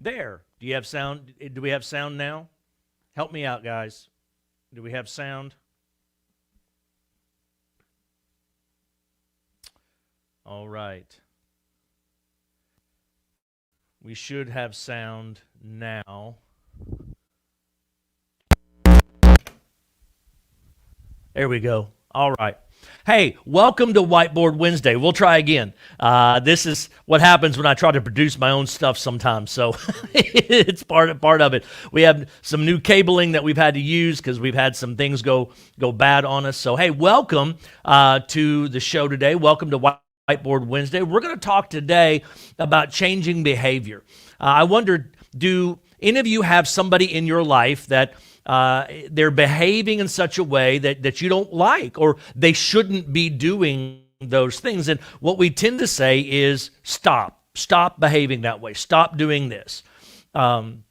There. Do you have sound? Do we have sound now? Help me out, guys. Do we have sound? All right. We should have sound now. There we go. All right. Hey, welcome to Whiteboard Wednesday. We'll try again. This is what happens when I try to produce my own stuff sometimes. So it's part of it. We have some new cabling that we've had to use because we've had some things go bad on us. So hey, welcome to the show today. Welcome to Whiteboard Wednesday. We're going to talk today about changing behavior. I wondered, do any of you have somebody in your life that they're behaving in such a way that you don't like, or they shouldn't be doing those things? And what we tend to say is stop behaving that way, stop doing this. And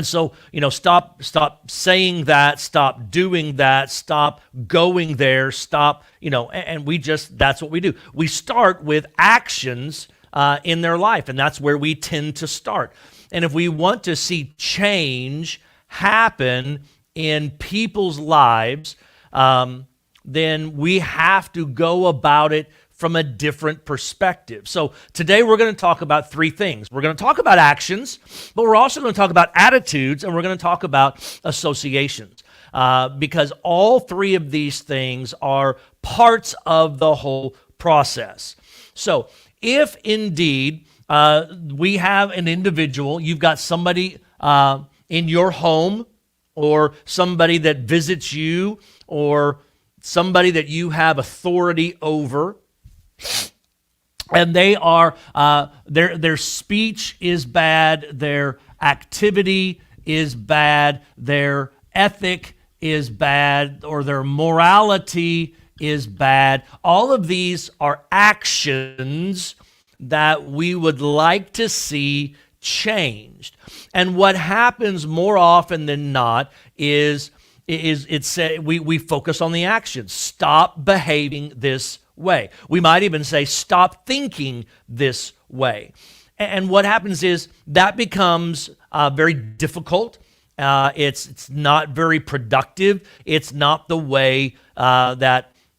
so, stop saying that, stop doing that, stop going there, stop, and that's what we do. We start with actions in their life, and that's where we tend to start. And if we want to see change happen in people's lives, then we have to go about it from a different perspective. So today we're going to talk about three things. We're going to talk about actions, but we're also going to talk about attitudes, and we're going to talk about associations, because all three of these things are parts of the whole process. So if indeed we have an individual, you've got somebody in your home, or somebody that visits you, or somebody that you have authority over, and they are their speech is bad, their activity is bad, their ethic is bad, or their morality is bad. All of these are actions that we would like to see changed. And what happens more often than not is we focus on the actions. Stop behaving this way. We might even say stop thinking this way. And what happens is that becomes very difficult. It's not very productive. It's not the way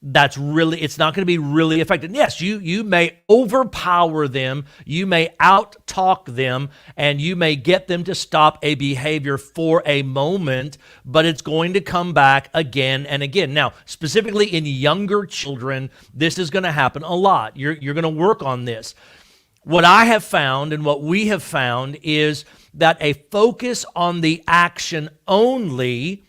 it's not going to be really effective. Yes, you may overpower them, you may out-talk them, and you may get them to stop a behavior for a moment, but it's going to come back again and again. Now, specifically in younger children, this is going to happen a lot. You're going to work on this. What I have found and what we have found is that a focus on the action only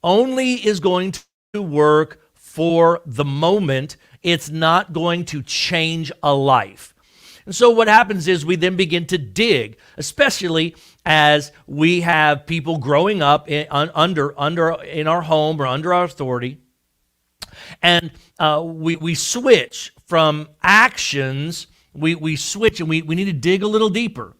is going to work for the moment. It's not going to change a life. And so what happens is we then begin to dig, especially as we have people growing up in our home or under our authority, and we switch from actions. We switch, and we need to dig a little deeper.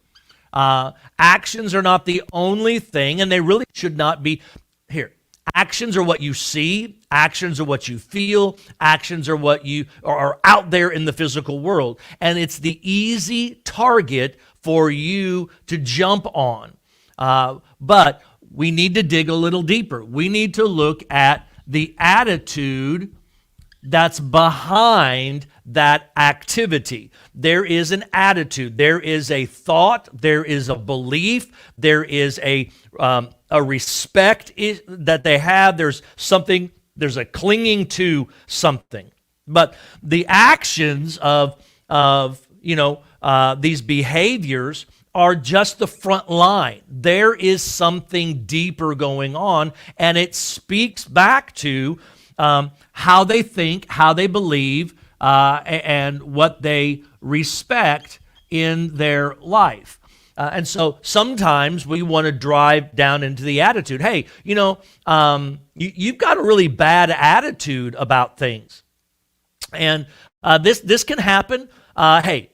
Actions are not the only thing, and they really should not be. Here, actions are what you see. Actions are what you feel. Actions are what you are out there in the physical world. And it's the easy target for you to jump on. But we need to dig a little deeper. We need to look at the attitude that's behind that activity. There is an attitude. There is a thought. There is a belief. There is a respect that they have. There's something. There's a clinging to something. But the actions of these behaviors are just the front line. There is something deeper going on, and it speaks back to how they think, how they believe, and what they respect in their life. And so sometimes we want to drive down into the attitude. Hey, you've got a really bad attitude about things. And this can happen. Hey,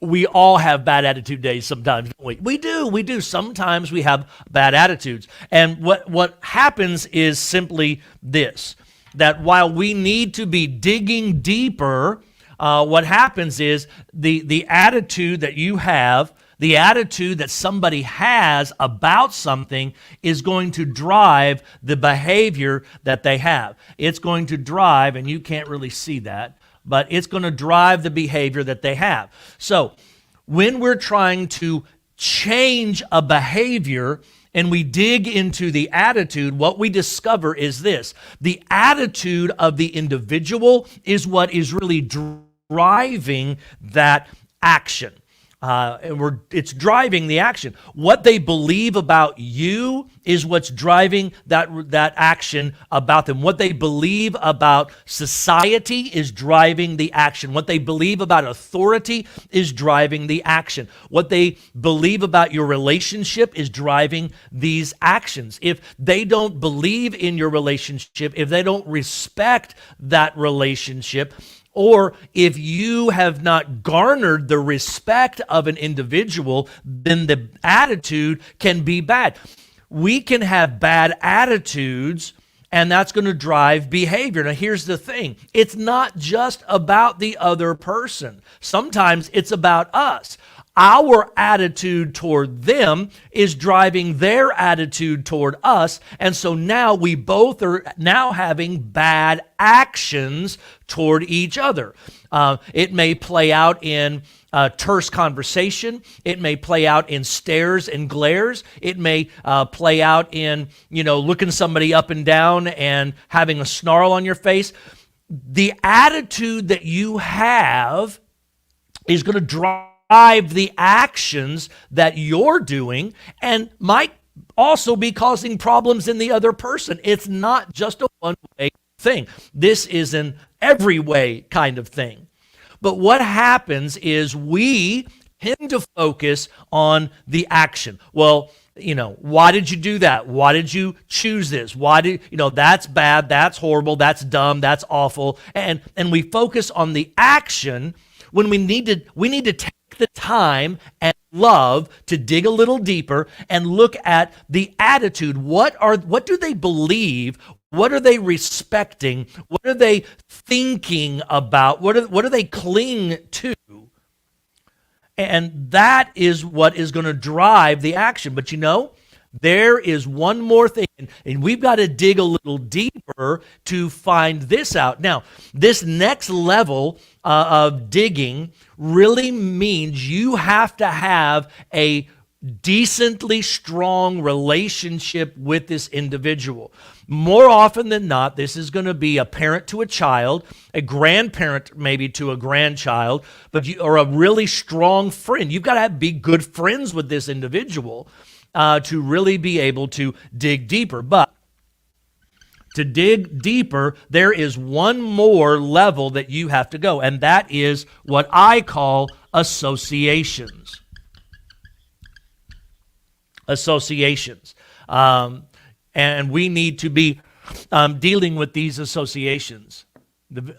we all have bad attitude days sometimes, don't we? We do. Sometimes we have bad attitudes. And what happens is simply this, that while we need to be digging deeper, what happens is the attitude that you have The attitude that somebody has about something is going to drive the behavior that they have. It's going to drive, and you can't really see that, but it's going to drive the behavior that they have. So when we're trying to change a behavior and we dig into the attitude, what we discover is this. The attitude of the individual is what is really driving that action. It's driving the action. What they believe about you is what's driving that action about them. What they believe about society is driving the action. What they believe about authority is driving the action. What they believe about your relationship is driving these actions. If they don't believe in your relationship, if they don't respect that relationship, or if you have not garnered the respect of an individual, then the attitude can be bad. We can have bad attitudes, and that's going to drive behavior. Now, here's the thing. It's not just about the other person. Sometimes it's about us. Our attitude toward them is driving their attitude toward us. And so now we both are now having bad actions toward each other. It may play out in terse conversation. It may play out in stares and glares. It may play out in, looking somebody up and down and having a snarl on your face. The attitude that you have is going to drive the actions that you're doing and might also be causing problems in the other person. It's not just a one-way thing. This is an every-way kind of thing. But what happens is we tend to focus on the action. Well, why did you do that? Why did you choose this? That's bad, that's horrible, that's dumb, that's awful. And we focus on the action when we need to take the time and love to dig a little deeper and look at the attitude. What do they believe? What are they respecting? What are they thinking about? What do they cling to? And that is what is going to drive the action. But there is one more thing, and we've got to dig a little deeper to find this out. Now, this next level of digging really means you have to have a decently strong relationship with this individual. More often than not, this is going to be a parent to a child, a grandparent maybe to a grandchild, or a really strong friend. You've got to be good friends with this individual to really be able to dig deeper. But to dig deeper, there is one more level that you have to go, and that is what I call associations. Associations. And we need to be dealing with these associations.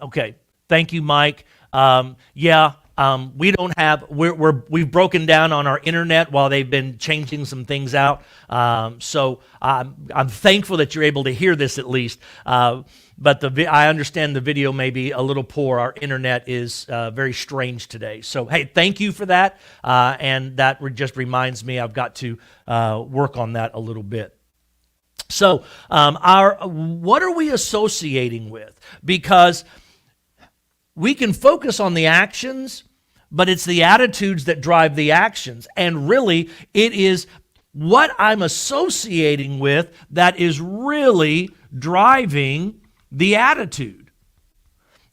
Okay, thank you, Mike. We don't have, we've broken down on our internet while they've been changing some things out. So I'm thankful that you're able to hear this at least. But I understand the video may be a little poor. Our internet is very strange today. So, hey, thank you for that. And that just reminds me I've got to work on that a little bit. So what are we associating with? Because we can focus on the actions, but it's the attitudes that drive the actions. And really, it is what I'm associating with that is really driving the attitude.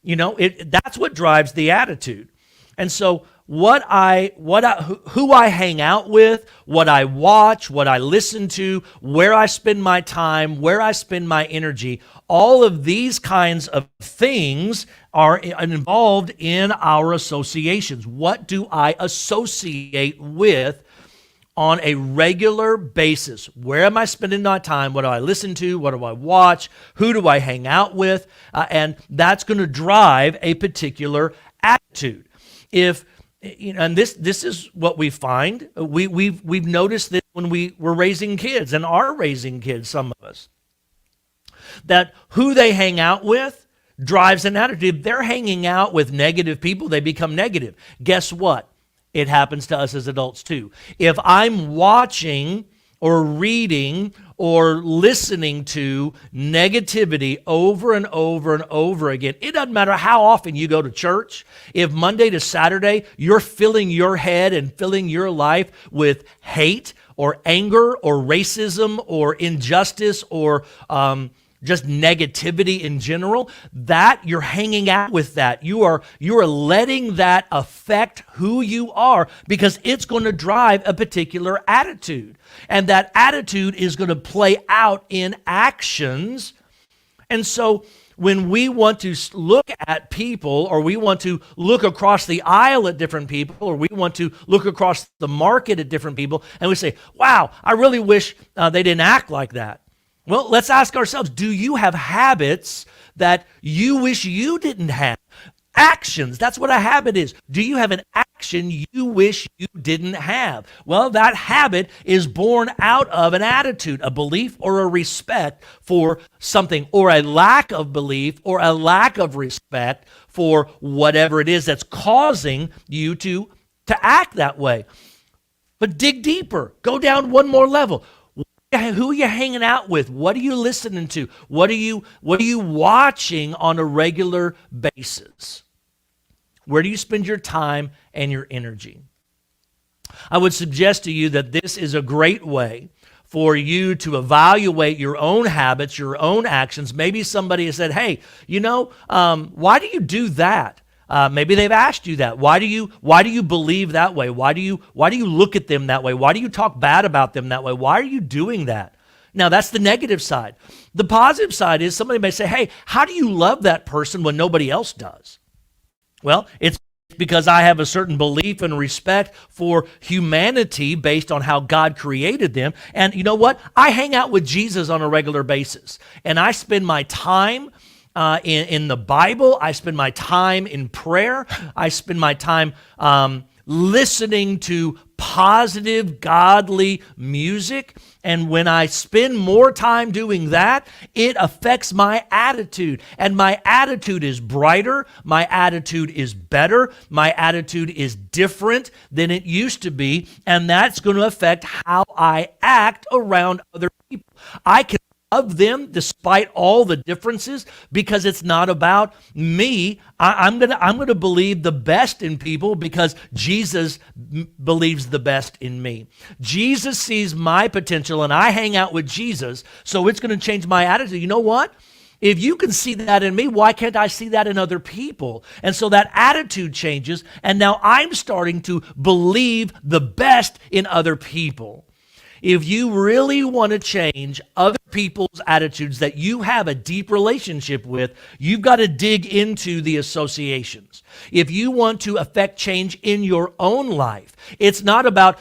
That's what drives the attitude. And so who I hang out with, what I watch, what I listen to, where I spend my time, where I spend my energy, all of these kinds of things are involved in our associations. What do I associate with on a regular basis? Where am I spending my time? What do I listen to? What do I watch? Who do I hang out with? And that's going to drive a particular attitude. And this is what we find. We've noticed this when we were raising kids and are raising kids, some of us, that who they hang out with drives an attitude. If they're hanging out with negative people, they become negative. Guess what? It happens to us as adults too. If I'm watching or reading or listening to negativity over and over and over again, it doesn't matter how often you go to church. If Monday to Saturday you're filling your head and filling your life with hate or anger or racism or injustice or just negativity in general, that you're hanging out with that. You are letting that affect who you are, because it's going to drive a particular attitude. And that attitude is going to play out in actions. And so when we want to look at people, or we want to look across the aisle at different people, or we want to look across the market at different people, and we say, wow, I really wish they didn't act like that. Well, let's ask ourselves, do you have habits that you wish you didn't have? Actions, that's what a habit is. Do you have an action you wish you didn't have? Well, that habit is born out of an attitude, a belief or a respect for something, or a lack of belief or a lack of respect for whatever it is that's causing you to act that way. But dig deeper, go down one more level. Who are you hanging out with? What are you listening to? What are you watching on a regular basis? Where do you spend your time and your energy? I would suggest to you that this is a great way for you to evaluate your own habits, your own actions. Maybe somebody has said, hey, why do you do that? Maybe they've asked you that. Why do you believe that way? Why do you look at them that way? Why do you talk bad about them that way? Why are you doing that? Now, that's the negative side. The positive side is somebody may say, hey, how do you love that person when nobody else does? Well, it's because I have a certain belief and respect for humanity based on how God created them. And you know what? I hang out with Jesus on a regular basis, and I spend my time in the Bible. I spend my time in prayer. I spend my time listening to positive, godly music. And when I spend more time doing that, it affects my attitude. And my attitude is brighter. My attitude is better. My attitude is different than it used to be. And that's going to affect how I act around other people. I can love them despite all the differences, because it's not about me. I'm gonna believe the best in people because Jesus believes the best in me. Jesus sees my potential, and I hang out with Jesus, so it's going to change my attitude. You know what? If you can see that in me, why can't I see that in other people? And so that attitude changes, and now I'm starting to believe the best in other people. If you really want to change other people's attitudes that you have a deep relationship with, you've got to dig into the associations. If you want to affect change in your own life, it's not about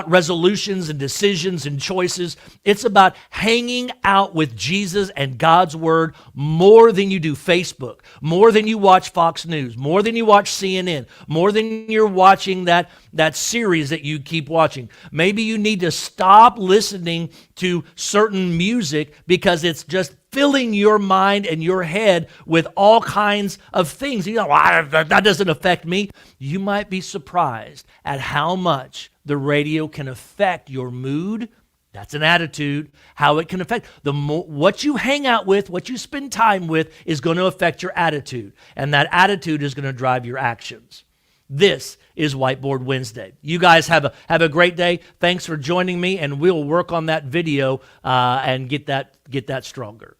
resolutions and decisions and choices. It's about hanging out with Jesus and God's Word more than you do Facebook, more than you watch Fox News, more than you watch CNN, more than you're watching that series that you keep watching. Maybe you need to stop listening to certain music because it's just filling your mind and your head with all kinds of things. That doesn't affect me. You might be surprised at how much the radio can affect your mood. That's an attitude. How it can affect what you hang out with, what you spend time with, is going to affect your attitude, and that attitude is going to drive your actions. This is Whiteboard Wednesday. You guys have a great day. Thanks for joining me, and we'll work on that video and get that stronger.